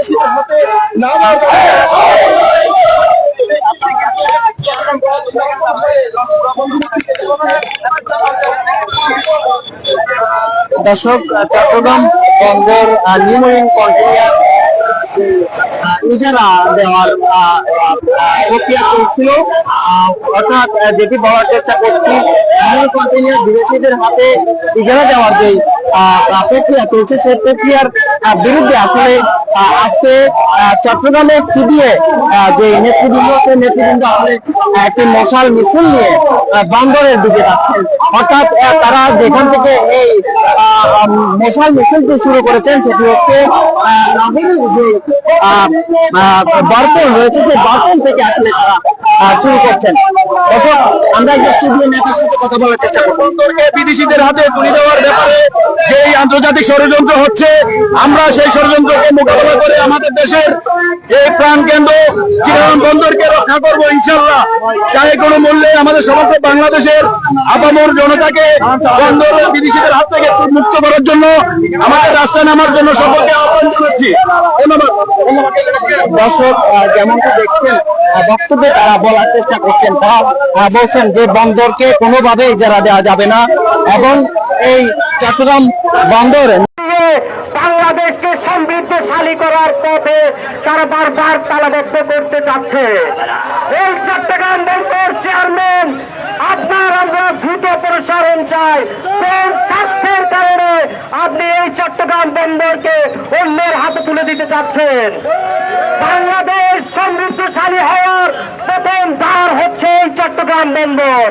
বিদেশিদের হাতে না দর্শক, চট্টগ্রাম বন্দর নিউমারিন কন্টেইনার ইজারা দেওয়ার প্রক্রিয়া চলছিল, অর্থাৎ যেটি বলার চেষ্টা করছি, কন্টেইনার বিদেশিদের হাতে ইজারা দেওয়ার যে প্রক্রিয়া চলছে সেই প্রক্রিয়ার বিরুদ্ধে আসলে আজকে চট্টগ্রামের সিবিএ যে নেতৃবৃন্দ আসলে একটি মশাল মিছিল নিয়ে বন্দরের দিকে যাচ্ছেন। অর্থাৎ তারা যেখান থেকে এই মশাল মিছিলটি শুরু করেছেন সেটি হচ্ছে নাগরিক যে দর্পণ রয়েছে সেই দর্পণ থেকে আসলে তারা শুরু করছেন। আমরা সিবিএ নেতার সাথে কথা বলার চেষ্টা করব। বিদেশিদের হাতে তুলে দেওয়ার ব্যাপারে যে আন্তর্জাতিক ষড়যন্ত্র হচ্ছে, আমরা সেই ষড়যন্ত্রকে মোকাবেলা করে আমাদের দেশের যে প্রাণ কেন্দ্র চট্টগ্রাম বন্দরকে রক্ষা করব ইনশাআল্লাহ। চাহে কোনো মূল্যে আমাদের সমগ্র বাংলাদেশের আপামর জনতাকে বন্দরের বিদেশিদের হাত থেকে মুক্ত করার জন্য আমাদের রাস্তায় নামার জন্য সকলকে আহ্বান জানাচ্ছি। ধন্যবাদ। দর্শক, যেমনটা দেখছেন বক্তব্যে তারা বলার চেষ্টা করছেন, তারা বলছেন যে বন্দরকে কোনোভাবে ইজারা দেওয়া যাবে না এবং এই চট্টগ্রাম বন্দর বাংলাদেশকে সমৃদ্ধশালী করার পথে তারা বারবার তালাবদ্ধ করতে চাচ্ছে। এই চট্টগ্রাম বন্দর চেয়ারম্যান, আপনার আমরা দ্রুত প্রসারণ চাই। কোন স্বার্থের কারণে আপনি এই চট্টগ্রাম বন্দরকে অন্যের হাতে তুলে দিতে চাচ্ছেন? বাংলাদেশ সমৃদ্ধশালী হওয়ার প্রথম দ্বার হচ্ছে এই চট্টগ্রাম বন্দর।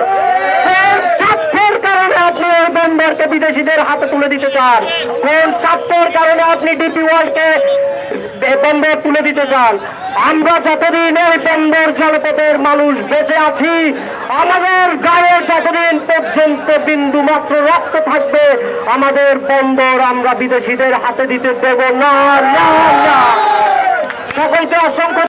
কোন স্বার্থের কারণে আপনি এই বন্দরকে বিদেশিদের হাতে তুলে দিতে চান? কোন স্বার্থের কারণে আপনি ডিপি ওয়ার্ল্ডকে বন্দর তুলে দিতে চান? আমরা যতদিন এই বন্দর জলপথের মানুষ বেঁচে আছি, আমাদের গায়ে যতদিন পর্যন্ত বিন্দু মাত্র রক্ত থাকবে, আমাদের বন্দর আমরা বিদেশিদের হাতে দিতে দেব না। সকলকে অসংখ্য